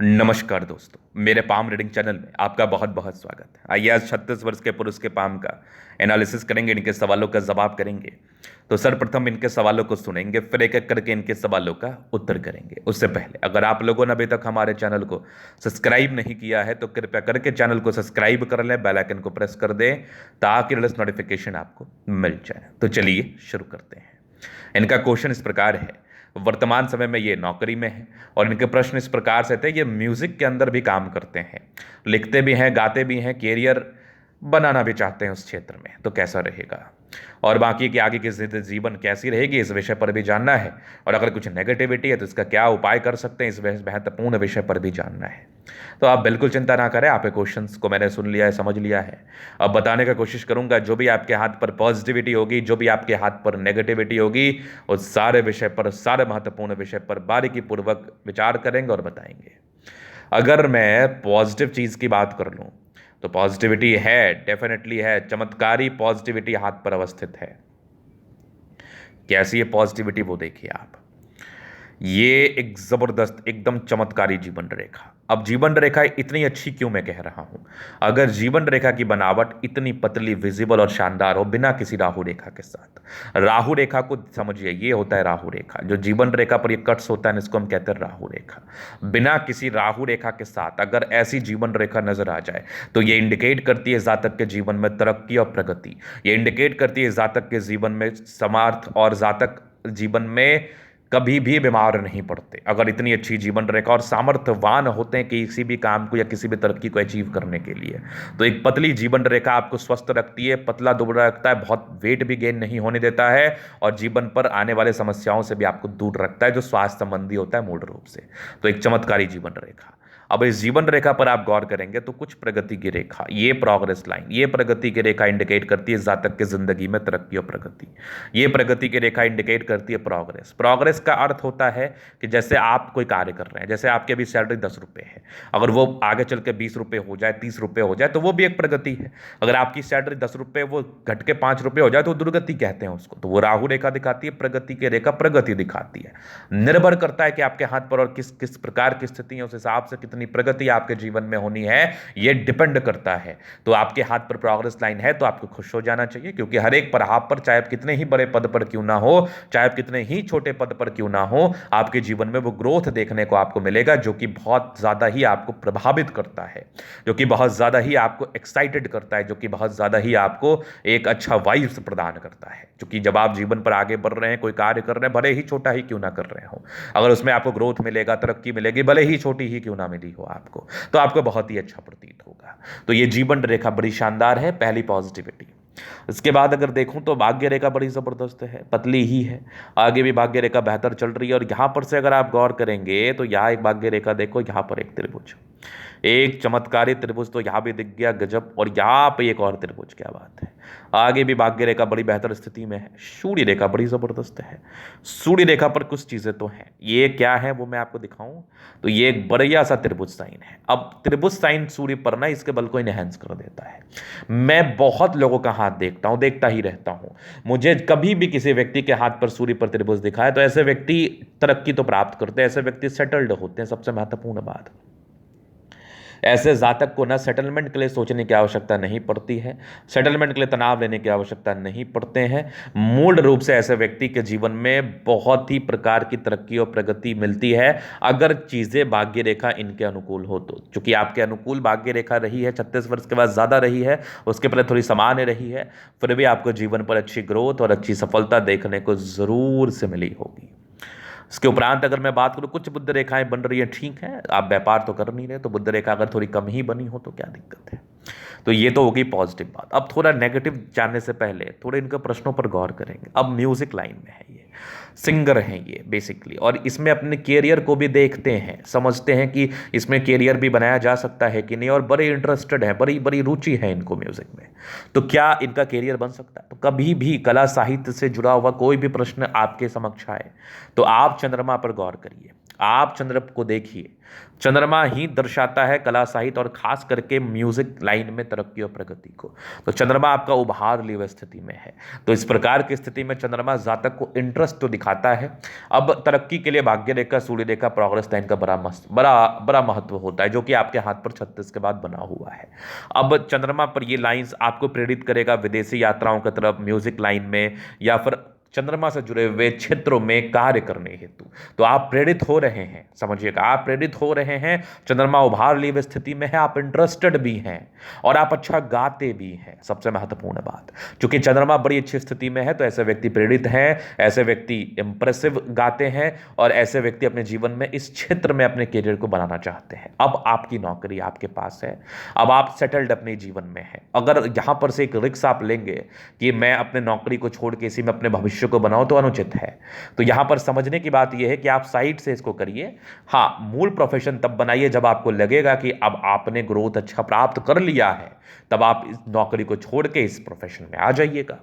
नमस्कार दोस्तों, मेरे पाम रीडिंग चैनल में आपका बहुत बहुत स्वागत है। आइए आज 36 वर्ष के पुरुष के पाम का एनालिसिस करेंगे, इनके सवालों का जवाब करेंगे। तो सर्वप्रथम इनके सवालों को सुनेंगे, फिर एक एक करके इनके सवालों का उत्तर करेंगे। उससे पहले अगर आप लोगों ने अभी तक हमारे चैनल को सब्सक्राइब नहीं किया है तो कृपया करके चैनल को सब्सक्राइब कर लें, बेल आइकन को प्रेस कर दें ताकि लेटेस्ट नोटिफिकेशन आपको मिल जाए। तो चलिए शुरू करते हैं। इनका क्वेश्चन इस प्रकार है, वर्तमान समय में ये नौकरी में है और इनके प्रश्न इस प्रकार से थे, ये म्यूजिक के अंदर भी काम करते हैं, लिखते भी हैं, गाते भी हैं, कैरियर बनाना भी चाहते हैं उस क्षेत्र में, तो कैसा रहेगा और बाकी की आगे की जीवन कैसी रहेगी इस विषय पर भी जानना है। और अगर कुछ नेगेटिविटी है तो इसका क्या उपाय कर सकते हैं, इस महत्वपूर्ण विषय पर भी जानना है। तो आप बिल्कुल चिंता ना करें, आपके क्वेश्चंस को मैंने सुन लिया है, समझ लिया है। अब बताने का कोशिश करूंगा, जो भी आपके हाथ पर पॉजिटिविटी होगी, जो भी आपके हाथ पर नेगेटिविटी होगी, उस सारे विषय पर, सारे महत्वपूर्ण विषय पर बारीकी पूर्वक विचार करेंगे और बताएंगे। अगर मैं पॉजिटिव चीज़ की बात कर लूँ तो पॉजिटिविटी है, डेफिनेटली है, चमत्कारी पॉजिटिविटी हाथ पर अवस्थित है। कैसी है पॉजिटिविटी वो देखिए आप। ये एक जबरदस्त एकदम चमत्कारी जीवन रेखा। अब जीवन रेखा इतनी अच्छी क्यों मैं कह रहा हूं? अगर जीवन रेखा की बनावट इतनी पतली, विजिबल और शानदार हो बिना किसी राहु रेखा के साथ, राहु रेखा को समझिए, ये होता है राहु रेखा, जो जीवन रेखा पर ये कट्स होता है इसको हम कहते हैं राहु रेखा। बिना किसी राहु रेखा के साथ अगर ऐसी जीवन रेखा नजर आ जाए तो ये इंडिकेट करती है जातक के जीवन में तरक्की और प्रगति। ये इंडिकेट करती है जातक के जीवन में समार्थ, और जातक जीवन में कभी भी बीमार नहीं पड़ते अगर इतनी अच्छी जीवन रेखा, और सामर्थ्यवान होते हैं किसी भी काम को या किसी भी तरक्की को अचीव करने के लिए। तो एक पतली जीवन रेखा आपको स्वस्थ रखती है, पतला दुबला रखता है, बहुत वेट भी गेन नहीं होने देता है, और जीवन पर आने वाले समस्याओं से भी आपको दूर रखता है, जो स्वास्थ्य संबंधी होता है मूल रूप से। तो एक चमत्कारी जीवन रेखा। अब इस जीवन रेखा पर आप गौर करेंगे तो कुछ प्रगति की रेखा, ये प्रोग्रेस लाइन, ये प्रगति की रेखा इंडिकेट करती है जातक के जिंदगी में तरक्की और प्रगति। ये प्रगति की रेखा इंडिकेट करती है प्रोग्रेस। प्रोग्रेस का अर्थ होता है कि जैसे आप कोई कार्य कर रहे हैं, जैसे आपके अभी सैलरी 10 रुपये है, अगर वो आगे चल के 20 रुपये हो जाए, 30 रुपये हो जाए, तो वो भी एक प्रगति है। अगर आपकी सैलरी 10 रुपये वो घट के 5 रुपये हो जाए तो दुर्गति कहते हैं उसको। तो वो राहु रेखा दिखाती है, प्रगति की रेखा प्रगति दिखाती है। निर्भर करता है कि आपके हाथ पर और किस किस प्रकार की स्थिति है, उस हिसाब से कितनी प्रगति आपके जीवन में होनी है, ये डिपेंड करता है। तो आपके हाथ पर प्रोग्रेस लाइन है तो आपको खुश हो जाना चाहिए, क्योंकि हर एक पड़ाव पर, चाहे आप कितने ही बड़े पद पर क्यों ना हो, चाहे आप कितने ही छोटे पद पर क्यों ना हो, आपके जीवन में वो ग्रोथ देखने को आपको मिलेगा, जो कि बहुत ज्यादा ही आपको प्रभावित करता है, जो कि बहुत ज्यादा ही आपको एक्साइटेड करता है, जो कि बहुत ज्यादा ही आपको एक अच्छा वाइब्स प्रदान करता है। क्योंकि जब आप जीवन पर आगे बढ़ रहे हैं, कोई कार्य कर रहे हैं, भले ही छोटा ही क्यों ना कर रहे हो, अगर उसमें आपको ग्रोथ मिलेगा, तरक्की मिलेगी, भले ही छोटी ही क्यों ना मिली हो आपको, तो आपको बहुत ही अच्छा प्रतीत होगा। तो ये जीवन रेखा बड़ी शानदार है, पहली पॉजिटिविटी। इसके बाद अगर देखूं तो भाग्य रेखा बड़ी जबरदस्त है, पतली ही है, आगे भी भाग्य रेखा बेहतर चल रही है। और यहां पर से अगर आप गौर करेंगे तो यहां एक भाग्य रेखा देखो, यहां पर एक त्रिभुज, एक चमत्कारी त्रिभुज तो यहां भी दिख गया, गजब। और यहां पे एक और त्रिभुज, क्या बात है। आगे भी भाग्य रेखा बड़ी बेहतर स्थिति में है, सूर्य रेखा बड़ी जबरदस्त है। सूर्य रेखा पर कुछ चीजें तो हैं, ये क्या है वो मैं आपको दिखाऊं। तो ये एक बढ़िया सा त्रिभुज साइन है। अब त्रिभुज साइन सूर्य पर ना इसके बल को इनहेंस कर देता है। मैं बहुत लोगों का हाथ देखता हूं, देखता ही रहता हूं, मुझे कभी भी किसी व्यक्ति के हाथ पर सूर्य पर त्रिभुज दिखा है तो ऐसे व्यक्ति तरक्की तो प्राप्त करते हैं, ऐसे व्यक्ति सेटल्ड होते हैं। सबसे महत्वपूर्ण बात, ऐसे जातक को ना सेटलमेंट के लिए सोचने की आवश्यकता नहीं पड़ती है, सेटलमेंट के लिए तनाव लेने की आवश्यकता नहीं पड़ते हैं। मूल रूप से ऐसे व्यक्ति के जीवन में बहुत ही प्रकार की तरक्की और प्रगति मिलती है, अगर चीजें भाग्य रेखा इनके अनुकूल हो तो। चूंकि आपके अनुकूल भाग्य रेखा रही है, 36 वर्ष के बाद ज्यादा रही है, उसके पहले थोड़ी सामान्य रही है, फिर भी आपको जीवन पर अच्छी ग्रोथ और अच्छी सफलता देखने को जरूर से मिली होगी। इसके उपरांत अगर मैं बात करूं, कुछ बुद्ध रेखाएं बन रही है, ठीक है, आप व्यापार तो कर नहीं रहे, तो बुद्ध रेखा अगर थोड़ी कम ही बनी हो तो क्या दिक्कत है। तो ये तो होगी पॉजिटिव बात। अब थोड़ा नेगेटिव जानने से पहले थोड़े इनके प्रश्नों पर गौर करेंगे। अब म्यूजिक लाइन में है, ये सिंगर हैं ये बेसिकली, और इसमें अपने कैरियर को भी देखते हैं, समझते हैं कि इसमें कैरियर भी बनाया जा सकता है कि नहीं, और बड़े इंटरेस्टेड हैं, बड़ी बड़ी रुचि है इनको म्यूजिक में। तो क्या इनका कैरियर बन सकता है? तो कभी भी कला साहित्य से जुड़ा हुआ कोई भी प्रश्न आपके समक्ष आए तो आप चंद्रमा पर गौर करिए। आप चंद्र को देखिए, चंद्रमा ही दर्शाता है कला साहित्य और खास करके म्यूजिक लाइन में तरक्की और प्रगति को। तो चंद्रमा आपका उभार ली हुई स्थिति में है, तो इस प्रकार की स्थिति में चंद्रमा जातक को इंटरेस्ट तो दिखाता है। अब तरक्की के लिए भाग्य रेखा, सूर्य रेखा, प्रोग्रेस लाइन का बड़ा महत्व होता है, जो कि आपके हाथ पर 36 के बाद बना हुआ है। अब चंद्रमा पर ये लाइंस आपको प्रेरित करेगा विदेशी यात्राओं की तरफ, म्यूजिक लाइन में, या फिर चंद्रमा से जुड़े हुए क्षेत्रों में कार्य करने हेतु। तो आप प्रेरित हो रहे हैं, समझिएगा, आप प्रेरित हो रहे हैं। चंद्रमा उभार ली हुई स्थिति में है, आप इंटरेस्टेड भी हैं और आप अच्छा गाते भी हैं, सबसे महत्वपूर्ण बात। क्योंकि चंद्रमा बड़ी अच्छी स्थिति में है, तो ऐसे व्यक्ति प्रेरित हैं, ऐसे व्यक्ति इंप्रेसिव गाते हैं और ऐसे व्यक्ति अपने जीवन में इस क्षेत्र में अपने करियर को बनाना चाहते हैं। अब आपकी नौकरी आपके पास है, अब आप सेटल्ड अपने जीवन में हैं। अगर यहां पर से एक रिस्क आप लेंगे कि मैं अपने नौकरी को छोड़ के इसी में अपने भविष्य को बनाओ, तो अनुचित है। तो यहां पर समझने की बात यह है कि आप साइड से इसको करिए। हाँ, मूल प्रोफेशन तब बनाइए जब आपको लगेगा कि अब आपने ग्रोथ अच्छा प्राप्त कर लिया है, तब आप इस नौकरी को छोड़ के इस प्रोफेशन में आ जाइएगा।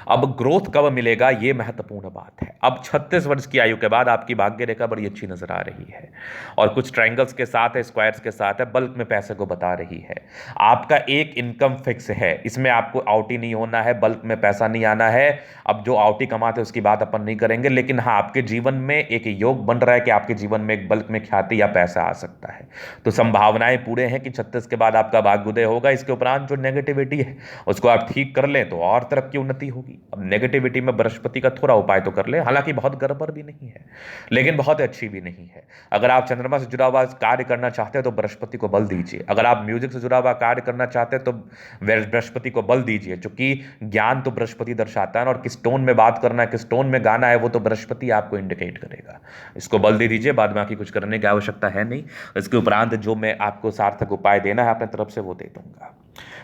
अब ग्रोथ कब मिलेगा, यह महत्वपूर्ण बात है। अब 36 वर्ष की आयु के बाद आपकी भाग्य रेखा बड़ी अच्छी नजर आ रही है और कुछ ट्रायंगल्स के साथ है, स्क्वायर्स के साथ है, बल्क में पैसे को बता रही है। आपका एक इनकम फिक्स है, इसमें आपको आउटी नहीं होना है, बल्क में पैसा नहीं आना है। अब जो आउटी कमाते हैं उसकी बात अपन नहीं करेंगे, लेकिन हाँ, आपके जीवन में एक योग बन रहा है कि आपके जीवन में एक बल्क में ख्याति या पैसा आ सकता है। तो संभावनाएं पूरे हैं कि 36 के बाद आपका भाग्योदय होगा। इसके उपरांत जो नेगेटिविटी है उसको आप ठीक कर लें तो और तरक्की उन्नति होगी। अब नेगेटिविटी में बृहस्पति का थोड़ा उपाय तो कर ले, हालांकि बहुत गड़बड़ भी नहीं है लेकिन बहुत अच्छी भी नहीं है। अगर आप चंद्रमा से जुड़ा हुआ कार्य करना चाहते हैं तो बृहस्पति को बल दीजिए। अगर आप म्यूजिक से जुड़ा हुआ कार्य करना चाहते हैं तो बृहस्पति को बल दीजिए, क्योंकि ज्ञान तो बृहस्पति दर्शाता है और किस टोन में बात करना है, किस टोन में गाना है, वो तो बृहस्पति आपको इंडिकेट करेगा। इसको बल दे दीजिए, बाद में आके कुछ करने की आवश्यकता है नहीं। इसके उपरांत जो मैं आपको सार्थक उपाय देना है अपने तरफ से वो दे दूंगा।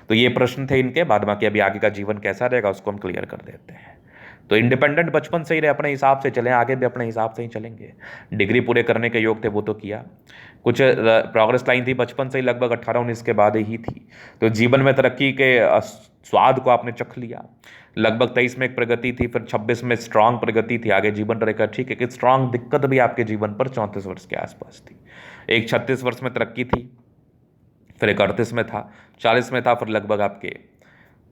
तो ये प्रश्न थे इनके, बाद बाकी अभी आगे का जीवन कैसा रहेगा उसको हम क्लियर कर देते हैं। तो इंडिपेंडेंट बचपन से ही रहे, अपने हिसाब से चलें, आगे भी अपने हिसाब से ही चलेंगे। डिग्री पूरे करने के योग थे वो तो किया, कुछ प्रोग्रेस लाइन थी बचपन से ही, लगभग 18-19 के बाद ही थी। तो जीवन में तरक्की के स्वाद को आपने चख लिया। लगभग 23 में एक प्रगति थी, फिर 26 में स्ट्रांग प्रगति थी, आगे जीवन रहेगा ठीक है कि स्ट्रांग दिक्कत भी आपके जीवन पर 34 वर्ष के आसपास थी। एक 36 वर्ष में तरक्की थी, फिर एक 38 में था, 40 में था, फिर लगभग आपके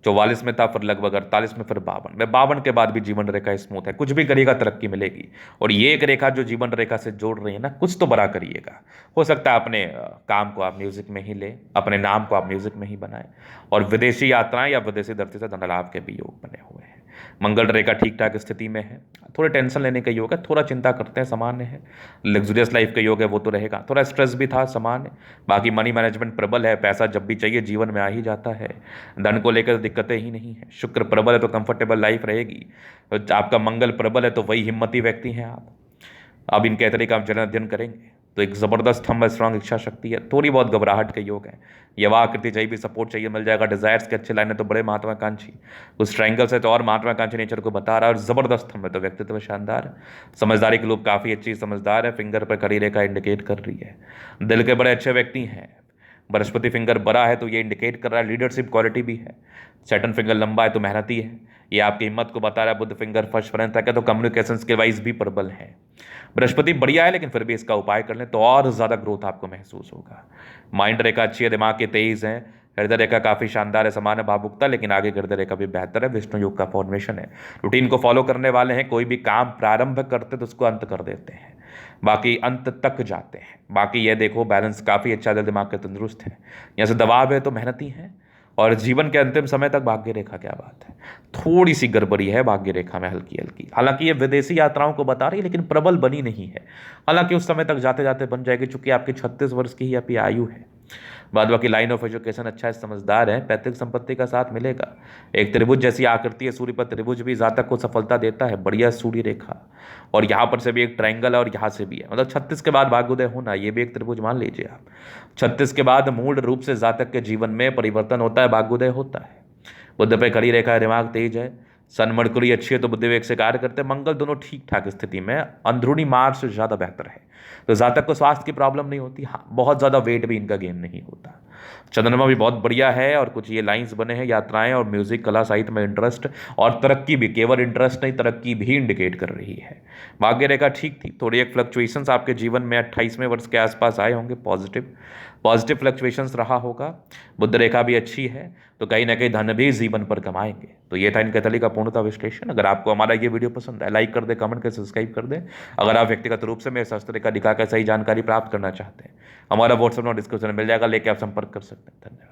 44 में था, फिर लगभग 48 में, फिर 52 में। 52 के बाद भी जीवन रेखा स्मूथ है, कुछ भी करिएगा तरक्की मिलेगी। और ये एक रेखा जो जीवन रेखा से जोड़ रही है ना, कुछ तो बड़ा करिएगा। हो सकता है अपने काम को आप म्यूजिक में ही ले, अपने नाम को आप म्यूजिक में ही बनाएं, और विदेशी यात्राएं या विदेशी धरती से धन लाभ के भी योग बने हुए हैं। मंगल रेखा ठीक ठाक स्थिति में है, थोड़े टेंशन लेने का योग है, थोड़ा चिंता करते हैं, सामान्य है। लग्जरियस लाइफ का योग है वो तो रहेगा, थोड़ा स्ट्रेस भी था, सामान्य। बाकी मनी मैनेजमेंट प्रबल है, पैसा जब भी चाहिए जीवन में आ ही जाता है, धन को लेकर दिक्कतें ही नहीं है। शुक्र प्रबल है तो कंफर्टेबल लाइफ रहेगी, तो आपका मंगल प्रबल है तो वही हिम्मती व्यक्ति हैं आप। अब इन कैथरी का आप जन अध्ययन करेंगे तो एक ज़बरदस्त हम स्ट्रांग इच्छा शक्ति है, थोड़ी बहुत घबराहट के योग है। यवा आकृति चाहिए भी सपोर्ट चाहिए मिल जाएगा। डिजायर्स के अच्छे लाइन है तो बड़े महत्वाकांक्षी, कुछ ट्रायंगल्स है तो और महत्वाकांक्षी नेचर को बता रहा है। और ज़बरदस्त हम है तो व्यक्तित्व शानदार है। समझदारी के लोग काफ़ी अच्छी समझदार है, फिंगर पर खड़ी रेखा इंडिकेट कर रही है। दिल के बड़े अच्छे व्यक्ति हैं, बृहस्पति फिंगर बड़ा है तो ये इंडिकेट कर रहा है लीडरशिप क्वालिटी भी है। सैटर्न फिंगर लंबा है तो मेहनती है, ये आपकी हिम्मत को बता रहा है। बुध फिंगर फर्स्ट फ्रेंड तक है तो कम्युनिकेशन के वाइज भी प्रबल है। बृहस्पति बढ़िया है लेकिन फिर भी इसका उपाय कर लें तो और ज़्यादा ग्रोथ आपको महसूस होगा। माइंड रेखा अच्छी है, दिमाग के तेज हैं। हृदय रेखा काफ़ी शानदार है, सामान्य भावुकता, लेकिन आगे हृदय रेखा भी बेहतर है। विष्णु योग का फॉर्मेशन है, रूटीन को फॉलो करने वाले हैं। कोई भी काम प्रारंभ करते तो उसको अंत कर देते हैं, बाकी अंत तक जाते हैं। बाकी ये देखो बैलेंस काफ़ी अच्छा है, दिमाग के तंदुरुस्त है। यहाँ से दबाव है तो मेहनती है, और जीवन के अंतिम समय तक भाग्य रेखा क्या बात है, थोड़ी सी गड़बड़ी है भाग्य रेखा में, हल्की हल्की। हालांकि ये विदेशी यात्राओं को बता रही है लेकिन प्रबल बनी नहीं है। हालांकि उस समय तक जाते जाते बन जाएगी, चूंकि आपकी 36 वर्ष की ही आपकी आयु है। बाद बाकी लाइन ऑफ एजुकेशन अच्छा है, समझदार है, पैतृक संपत्ति का साथ मिलेगा। एक त्रिभुज जैसी आकृति है, सूर्य पर त्रिभुज भी जातक को सफलता देता है। बढ़िया सूर्य रेखा, और यहाँ पर से भी एक ट्रायंगल है और यहाँ से भी है, मतलब 36 के बाद भाग्योदय होना, ये भी एक त्रिभुज मान लीजिए आप। 36 के बाद मूल रूप से जातक के जीवन में परिवर्तन होता है, भाग्योदय होता है। बुध पे खड़ी रेखा है, दिमाग तेज है। सन मरकुरी अच्छी है तो बुद्ध विवेक से कार्य करते हैं। मंगल दोनों ठीक ठाक स्थिति में, अंदरूनी मार्ग से ज़्यादा बेहतर है, तो जातक को स्वास्थ्य की प्रॉब्लम नहीं होती। हाँ, बहुत ज़्यादा वेट भी इनका गेन नहीं होता। चंद्रमा भी बहुत बढ़िया है और कुछ ये लाइंस बने हैं, यात्राएं और म्यूजिक कला साहित्य में इंटरेस्ट और तरक्की भी, केवल इंटरेस्ट नहीं तरक्की भी इंडिकेट कर रही है। भाग्य रेखा ठीक थी, थोड़ी एक फ्लक्चुएशंस आपके जीवन में 28वें वर्ष के आसपास आए होंगे, पॉजिटिव पॉजिटिव फ्लक्चुएशंस रहा होगा। बुध रेखा भी अच्छी है, तो कहीं ना कहीं धन भी जीवन पर कमाएंगे। तो ये था इनके तली का पूर्णतः विश्लेषण। अगर आपको हमारा ये वीडियो पसंद है, लाइक कर दे, कमेंट कर, सब्सक्राइब कर दे। अगर आप व्यक्तिगत रूप से मेरे शास्त्र रेखा दिखा कर सही जानकारी प्राप्त करना चाहते हैं, हमारा व्हाट्सएप नंबर डिस्क्रिप्शन में मिल जाएगा, लेके आप संपर्क कर सकते हैं। धन्यवाद।